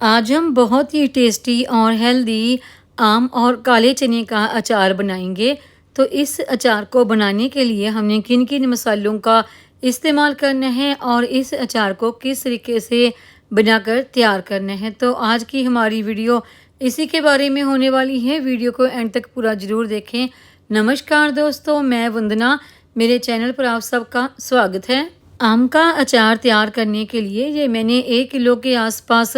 आज हम बहुत ही टेस्टी और हेल्दी आम और काले चने का अचार बनाएंगे। तो इस अचार को बनाने के लिए हमने किन किन मसालों का इस्तेमाल करना है और इस अचार को किस तरीके से बनाकर तैयार करना है, तो आज की हमारी वीडियो इसी के बारे में होने वाली है। वीडियो को एंड तक पूरा ज़रूर देखें। नमस्कार दोस्तों, मैं वंदना, मेरे चैनल पर आप सबका स्वागत है। आम का अचार तैयार करने के लिए ये मैंने 1 किलो के आसपास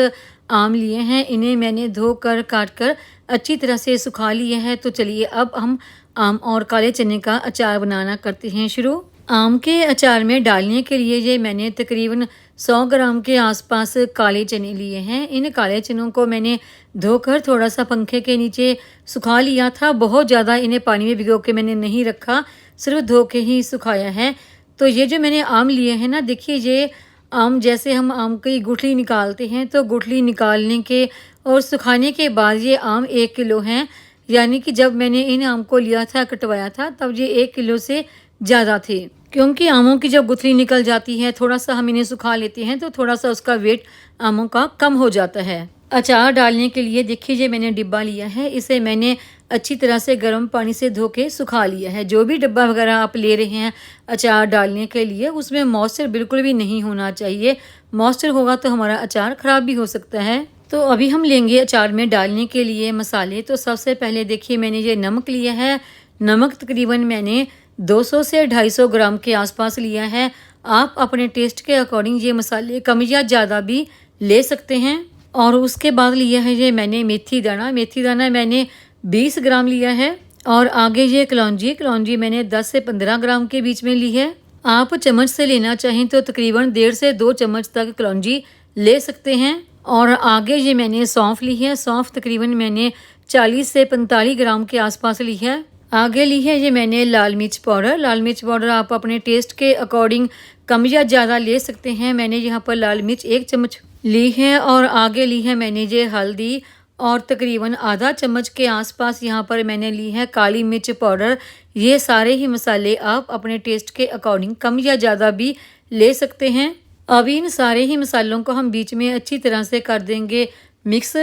आम लिए हैं। इन्हें मैंने धोकर काट कर अच्छी तरह से सुखा लिए हैं। तो चलिए अब हम आम और काले चने का अचार बनाना करते हैं शुरू। आम के अचार में डालने के लिए ये मैंने तकरीबन 100 ग्राम के आसपास काले चने लिए हैं। इन काले चनों को मैंने धोकर थोड़ा सा पंखे के नीचे सुखा लिया था। बहुत ज़्यादा इन्हें पानी में भिगो के मैंने नहीं रखा, सिर्फ धो के ही सुखाया है। तो ये जो मैंने आम लिए हैं ना, देखिए ये आम जैसे हम आम की गुठली निकालते हैं, तो गुठली निकालने के और सुखाने के बाद ये आम 1 किलो हैं। यानी कि जब मैंने इन आम को लिया था, कटवाया था, तब ये 1 किलो से ज़्यादा थे। क्योंकि आमों की जब गुठली निकल जाती है, थोड़ा सा हम इन्हें सुखा लेते हैं, तो थोड़ा सा उसका वेट आमों का कम हो जाता है। अचार डालने के लिए देखिए ये मैंने डिब्बा लिया है। इसे मैंने अच्छी तरह से गर्म पानी से धो के सुखा लिया है। जो भी डब्बा वगैरह आप ले रहे हैं अचार डालने के लिए, उसमें मॉइस्चर बिल्कुल भी नहीं होना चाहिए। मॉइस्चर होगा तो हमारा अचार ख़राब भी हो सकता है। तो अभी हम लेंगे अचार में डालने के लिए मसाले। तो सबसे पहले देखिए मैंने ये नमक लिया है। नमक तकरीबन मैंने 200 से 250 ग्राम के आसपास लिया है। आप अपने टेस्ट के अकॉर्डिंग ये मसाले कम या ज़्यादा भी ले सकते हैं। और उसके बाद लिया है ये मैंने मेथी दाना। मेथी दाना मैंने 20 ग्राम लिया है। और आगे ये कलौंजी मैंने 10 से 15 ग्राम के बीच में ली है। आप चम्मच से लेना चाहें तो तकरीबन 1.5 से 2 चम्मच तक कलौंजी ले सकते हैं। और आगे ये मैंने सौंफ ली है। सौंफ तकरीबन मैंने 40 से 45 ग्राम के आसपास ली है। आगे ली है ये मैंने लाल मिर्च पाउडर। लाल मिर्च पाउडर आप अपने टेस्ट के अकॉर्डिंग कम या ज़्यादा ले सकते हैं। मैंने यहाँ पर लाल मिर्च 1 चम्मच ली है। और आगे ली है मैंने ये हल्दी, और तकरीबन आधा चम्मच के आसपास यहाँ पर मैंने ली है काली मिर्च पाउडर। ये सारे ही मसाले आप अपने टेस्ट के अकॉर्डिंग कम या ज़्यादा भी ले सकते हैं। अभी इन सारे ही मसालों को हम बीच में अच्छी तरह से कर देंगे मिक्स।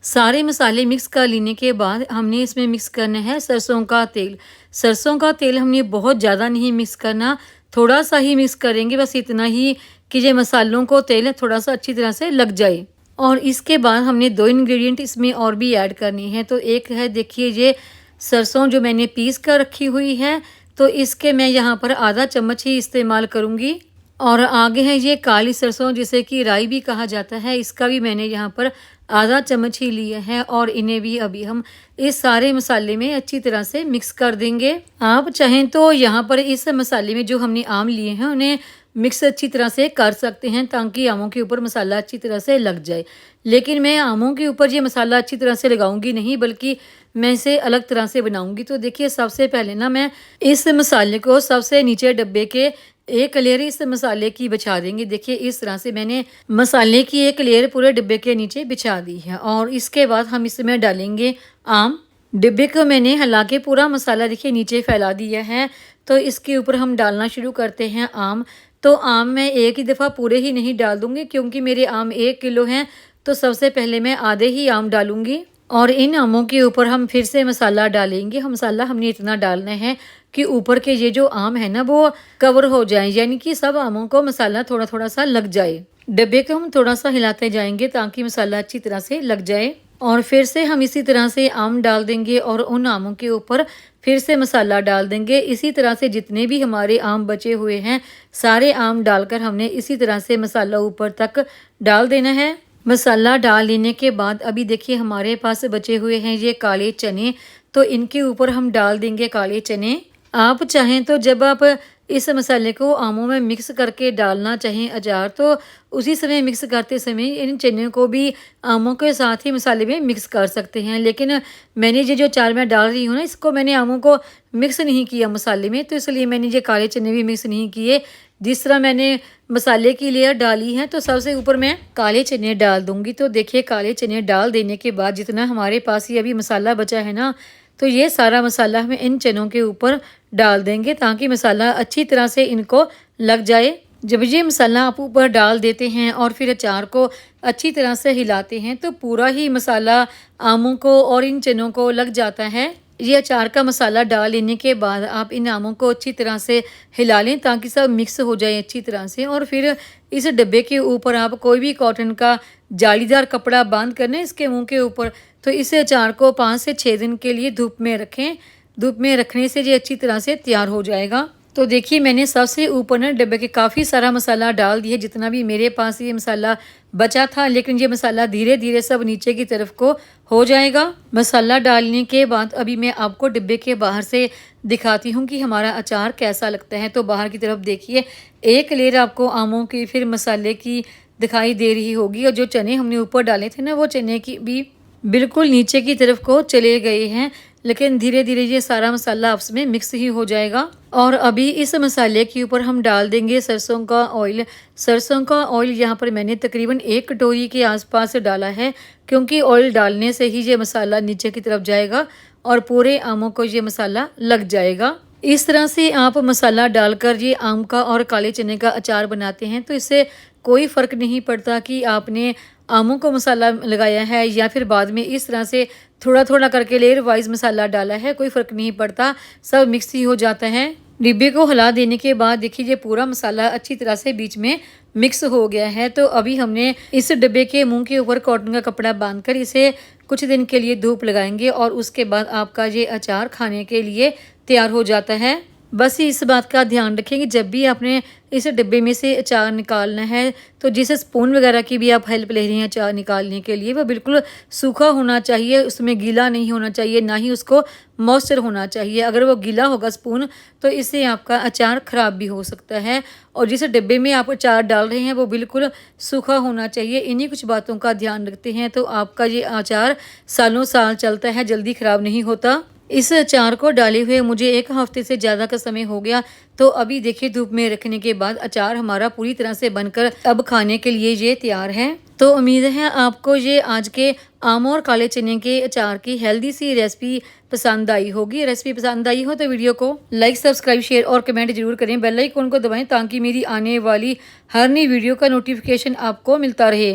सारे मसाले मिक्स कर लेने के बाद हमने इसमें मिक्स करना है सरसों का तेल। सरसों का तेल हमने बहुत ज़्यादा नहीं मिक्स करना, थोड़ा सा ही मिक्स करेंगे, बस इतना ही कि ये मसालों को तेल थोड़ा सा अच्छी तरह से लग जाए। और इसके बाद हमने 2 इंग्रेडिएंट इसमें और भी ऐड करनी है। तो एक है देखिए ये सरसों जो मैंने पीस कर रखी हुई है, तो इसके मैं यहाँ पर आधा चम्मच ही इस्तेमाल करूँगी। और आगे है ये काली सरसों जिसे कि राई भी कहा जाता है, इसका भी मैंने यहाँ पर आधा चम्मच ही लिया है। और इन्हें भी अभी हम इस सारे मसाले में अच्छी तरह से मिक्स कर देंगे। आप चाहें तो यहाँ पर इस मसाले में जो हमने आम लिए हैं उन्हें मिक्स अच्छी तरह से कर सकते हैं, ताकि आमों के ऊपर मसाला अच्छी तरह से लग जाए। लेकिन मैं आमों के ऊपर ये मसाला अच्छी तरह से लगाऊंगी नहीं, बल्कि मैं इसे अलग तरह से बनाऊंगी। तो देखिए सबसे पहले ना मैं इस मसाले को सबसे नीचे डब्बे के एक लेयर इस मसाले की बिछा देंगे। देखिए इस तरह से मैंने मसाले की एक लेयर पूरे डिब्बे के नीचे बिछा दी है। और इसके बाद हम इसमें डालेंगे आम। डिब्बे को मैंने हिला के पूरा मसाला देखिए नीचे फैला दिया है। तो इसके ऊपर हम डालना शुरू करते हैं आम। तो आम मैं एक ही दफ़ा पूरे ही नहीं डाल दूँगी, क्योंकि मेरे आम 1 किलो हैं। तो सबसे पहले मैं आधे ही आम डालूँगी और इन आमों के ऊपर हम फिर से मसाला डालेंगे। हम मसाला हमने इतना डालना है कि ऊपर के ये जो आम है ना वो कवर हो जाए, यानी कि सब आमों को मसाला थोड़ा थोड़ा सा लग जाए। डब्बे को हम थोड़ा सा हिलाते जाएंगे ताकि मसाला अच्छी तरह से लग जाए। और फिर से हम इसी तरह से आम डाल देंगे और उन आमों के ऊपर फिर से मसाला डाल देंगे। इसी तरह से जितने भी हमारे आम बचे हुए हैं सारे आम डालकर हमने इसी तरह से मसाला ऊपर तक डाल देना है। मसाला डाल लेने के बाद अभी देखिए हमारे पास बचे हुए हैं ये काले चने। तो इनके ऊपर हम डाल देंगे काले चने। आप चाहें तो जब आप इस मसाले को आमों में मिक्स करके डालना चाहें अचार, तो उसी समय मिक्स करते समय इन चने को भी आमों के साथ ही मसाले में मिक्स कर सकते हैं। लेकिन मैंने ये जो अचार मैं डाल रही हूँ ना, इसको मैंने आमों को मिक्स नहीं किया मसाले में, तो इसलिए मैंने ये काले चने भी मिक्स नहीं किए। जिस तरह मैंने मसाले की लेयर डाली है, तो सबसे ऊपर मैं काले चने डाल दूँगी। तो देखिए काले चने डाल देने के बाद जितना हमारे पास ये अभी मसाला बचा है ना, तो ये सारा मसाला हम इन चनों के ऊपर डाल देंगे ताकि मसाला अच्छी तरह से इनको लग जाए। जब ये मसाला आप ऊपर डाल देते हैं और फिर अचार को अच्छी तरह से हिलाते हैं तो पूरा ही मसाला आमों को और इन चनों को लग जाता है। ये अचार का मसाला डाल लेने के बाद आप इन आमों को अच्छी तरह से हिला लें ताकि सब मिक्स हो जाए अच्छी तरह से। और फिर इस डब्बे के ऊपर आप कोई भी कॉटन का जालीदार कपड़ा बांध कर ना इसके मुंह के ऊपर, तो इस अचार को 5 से 6 दिन के लिए धूप में रखें। धूप में रखने से ये अच्छी तरह से तैयार हो जाएगा। तो देखिए मैंने सबसे ऊपर ना डब्बे के काफ़ी सारा मसाला डाल दिया, जितना भी मेरे पास ये मसाला बचा था, लेकिन ये मसाला धीरे धीरे सब नीचे की तरफ को हो जाएगा। मसाला डालने के बाद अभी मैं आपको डिब्बे के बाहर से दिखाती हूँ कि हमारा अचार कैसा लगता है। तो बाहर की तरफ देखिए एक लेयर आपको आमों की फिर मसाले की दिखाई दे रही होगी, और जो चने हमने ऊपर डाले थे ना वो चने की भी बिल्कुल नीचे की तरफ को चले गए हैं। लेकिन धीरे धीरे ये सारा मसाला आपस में मिक्स ही हो जाएगा। और अभी इस मसाले के ऊपर हम डाल देंगे सरसों का ऑयल। सरसों का ऑयल यहाँ पर मैंने तकरीबन 1 कटोरी के आसपास डाला है, क्योंकि ऑयल डालने से ही ये मसाला नीचे की तरफ जाएगा और पूरे आमों को ये मसाला लग जाएगा। इस तरह से आप मसाला डालकर ये आम का और काले चने का अचार बनाते हैं तो इससे कोई फ़र्क नहीं पड़ता कि आपने आमों को मसाला लगाया है या फिर बाद में इस तरह से थोड़ा थोड़ा करके लेयर वाइज मसाला डाला है, कोई फ़र्क नहीं पड़ता, सब मिक्स ही हो जाता है। डिब्बे को हिला देने के बाद देखिए ये पूरा मसाला अच्छी तरह से बीच में मिक्स हो गया है। तो अभी हमने इस डिब्बे के मुंह के ऊपर कॉटन का कपड़ा बांधकर इसे कुछ दिन के लिए धूप लगाएंगे और उसके बाद आपका ये अचार खाने के लिए तैयार हो जाता है। बस इस बात का ध्यान रखें कि जब भी आपने इस डिब्बे में से अचार निकालना है तो जिस स्पून वगैरह की भी आप हेल्प ले रही हैं अचार निकालने के लिए, वो बिल्कुल सूखा होना चाहिए, उसमें गीला नहीं होना चाहिए, ना ही उसको मॉइस्चर होना चाहिए। अगर वो गीला होगा स्पून तो इससे आपका अचार ख़राब भी हो सकता है। और जिस डिब्बे में आप अचार डाल रहे हैं वो बिल्कुल सूखा होना चाहिए। इन्हीं कुछ बातों का ध्यान रखते हैं तो आपका ये अचार सालों साल चलता है, जल्दी ख़राब नहीं होता। इस अचार को डाले हुए मुझे 1 हफ्ते से ज़्यादा का समय हो गया। तो अभी देखिए धूप में रखने के बाद अचार हमारा पूरी तरह से बनकर अब खाने के लिए ये तैयार है। तो उम्मीद है आपको ये आज के आम और काले चने के अचार की हेल्दी सी रेसिपी पसंद आई होगी। रेसिपी पसंद आई हो तो वीडियो को लाइक, सब्सक्राइब, शेयर और कमेंट जरूर करें। बेल आइकन को दबाएं ताकि मेरी आने वाली हर नई वीडियो का नोटिफिकेशन आपको मिलता रहे।